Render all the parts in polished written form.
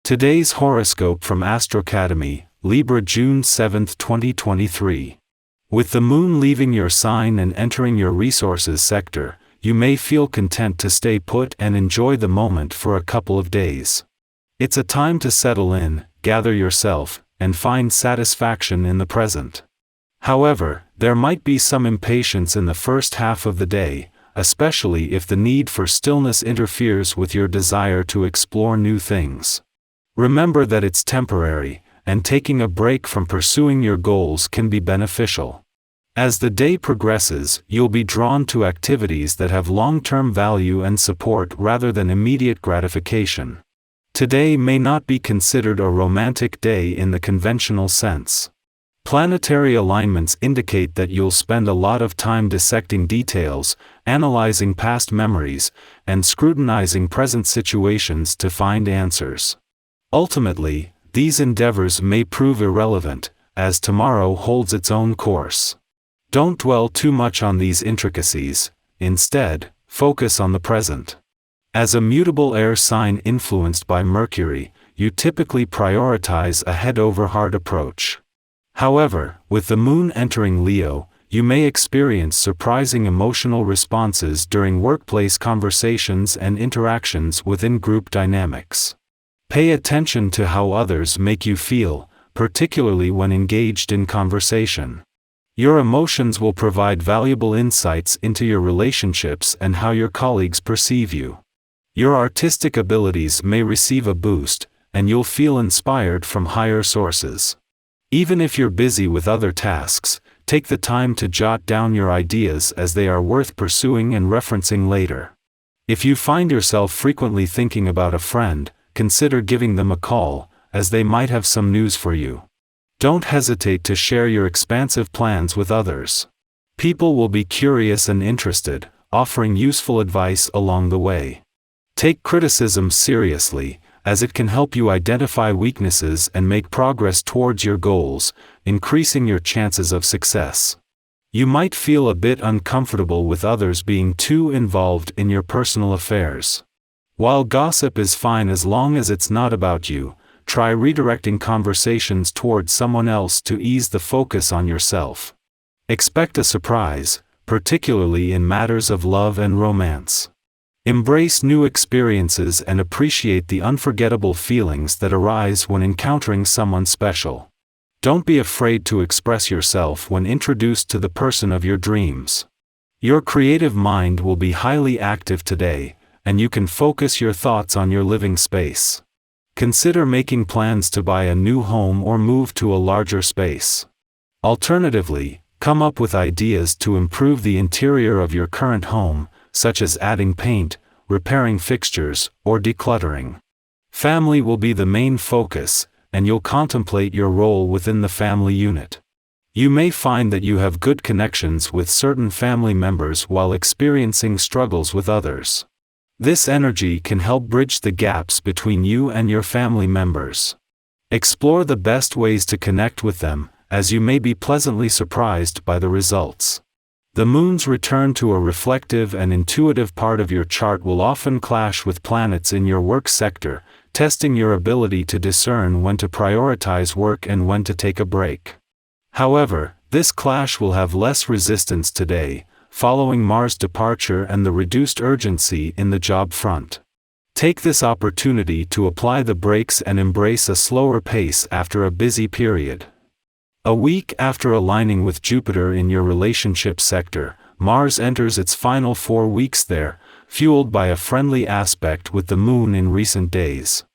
Today's horoscope from Astrocademy, Libra June 7, 2023. With the moon leaving your sign and entering your resources sector, you may feel content to stay put and enjoy the moment for a couple of days. It's a time to settle in, gather yourself, and find satisfaction in the present. However, there might be some impatience in the first half of the day, especially if the need for stillness interferes with your desire to explore new things. Remember that it's temporary, and taking a break from pursuing your goals can be beneficial. As the day progresses, you'll be drawn to activities that have long-term value and support rather than immediate gratification. Today may not be considered a romantic day in the conventional sense. Planetary alignments indicate that you'll spend a lot of time dissecting details, analyzing past memories, and scrutinizing present situations to find answers. Ultimately, these endeavors may prove irrelevant, as tomorrow holds its own course. Don't dwell too much on these intricacies, instead, focus on the present. As a mutable air sign influenced by Mercury, you typically prioritize a head-over-heart approach. However, with the moon entering Leo, you may experience surprising emotional responses during workplace conversations and interactions within group dynamics. Pay attention to how others make you feel, particularly when engaged in conversation. Your emotions will provide valuable insights into your relationships and how your colleagues perceive you. Your artistic abilities may receive a boost, and you'll feel inspired from higher sources. Even if you're busy with other tasks, take the time to jot down your ideas as they are worth pursuing and referencing later. If you find yourself frequently thinking about a friend, consider giving them a call, as they might have some news for you. Don't hesitate to share your expansive plans with others. People will be curious and interested, offering useful advice along the way. Take criticism seriously, as it can help you identify weaknesses and make progress towards your goals, increasing your chances of success. You might feel a bit uncomfortable with others being too involved in your personal affairs. While gossip is fine as long as it's not about you, try redirecting conversations towards someone else to ease the focus on yourself. Expect a surprise, particularly in matters of love and romance. Embrace new experiences and appreciate the unforgettable feelings that arise when encountering someone special. Don't be afraid to express yourself when introduced to the person of your dreams. Your creative mind will be highly active today, and you can focus your thoughts on your living space. Consider making plans to buy a new home or move to a larger space. Alternatively, come up with ideas to improve the interior of your current home, such as adding paint, repairing fixtures, or decluttering. Family will be the main focus, and you'll contemplate your role within the family unit. You may find that you have good connections with certain family members while experiencing struggles with others. This energy can help bridge the gaps between you and your family members. Explore the best ways to connect with them, as you may be pleasantly surprised by the results. The moon's return to a reflective and intuitive part of your chart will often clash with planets in your work sector, testing your ability to discern when to prioritize work and when to take a break. However, this clash will have less resistance today, following Mars' departure and the reduced urgency in the job front. Take this opportunity to apply the brakes and embrace a slower pace after a busy period. A week after aligning with Jupiter in your relationship sector, Mars enters its final 4 weeks there, fueled by a friendly aspect with the moon in recent days.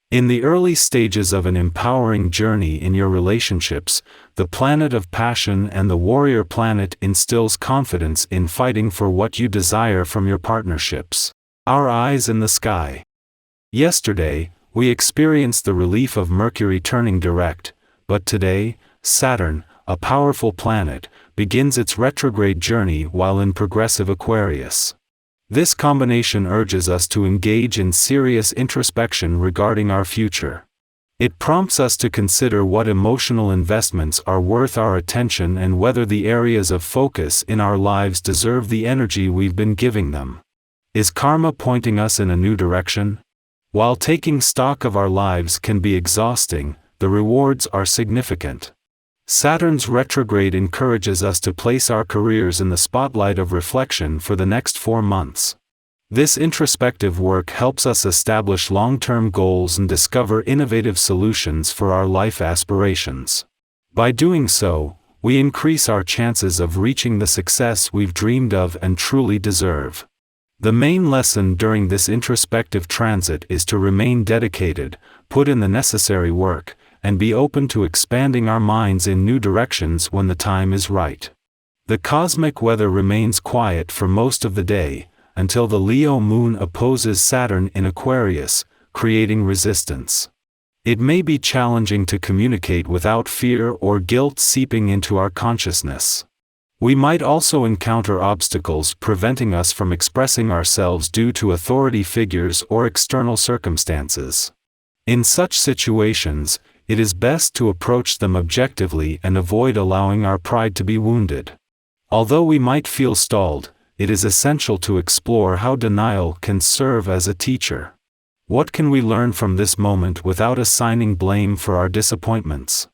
In the early stages of an empowering journey in your relationships, the planet of passion and the warrior planet instills confidence in fighting for what you desire from your partnerships. Our eyes in the sky. Yesterday, we experienced the relief of Mercury turning direct, but today, Saturn, a powerful planet, begins its retrograde journey while in progressive Aquarius. This combination urges us to engage in serious introspection regarding our future. It prompts us to consider what emotional investments are worth our attention and whether the areas of focus in our lives deserve the energy we've been giving them. Is karma pointing us in a new direction? While taking stock of our lives can be exhausting, the rewards are significant. Saturn's retrograde encourages us to place our careers in the spotlight of reflection for the next 4 months. This introspective work helps us establish long-term goals and discover innovative solutions for our life aspirations. By doing so, we increase our chances of reaching the success we've dreamed of and truly deserve. The main lesson during this introspective transit is to remain dedicated, put in the necessary work, and be open to expanding our minds in new directions when the time is right. The cosmic weather remains quiet for most of the day, until the Leo moon opposes Saturn in Aquarius, creating resistance. It may be challenging to communicate without fear or guilt seeping into our consciousness. We might also encounter obstacles preventing us from expressing ourselves due to authority figures or external circumstances. In such situations, it is best to approach them objectively and avoid allowing our pride to be wounded. Although we might feel stalled, it is essential to explore how denial can serve as a teacher. What can we learn from this moment without assigning blame for our disappointments?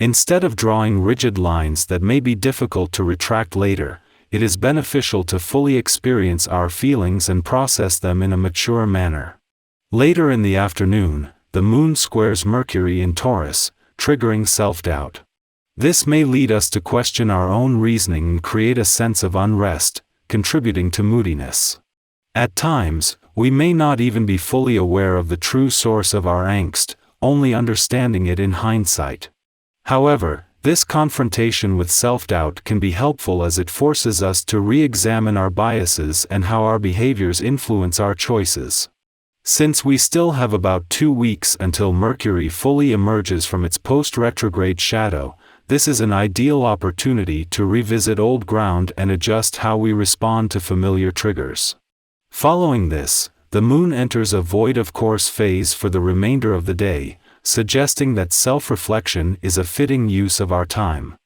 Instead of drawing rigid lines that may be difficult to retract later, it is beneficial to fully experience our feelings and process them in a mature manner. Later in the afternoon, the moon squares Mercury in Taurus, triggering self-doubt. This may lead us to question our own reasoning and create a sense of unrest, contributing to moodiness. At times, we may not even be fully aware of the true source of our angst, only understanding it in hindsight. However, this confrontation with self-doubt can be helpful as it forces us to re-examine our biases and how our behaviors influence our choices. Since we still have about 2 weeks until Mercury fully emerges from its post-retrograde shadow, this is an ideal opportunity to revisit old ground and adjust how we respond to familiar triggers. Following this, the moon enters a void of course phase for the remainder of the day, suggesting that self-reflection is a fitting use of our time.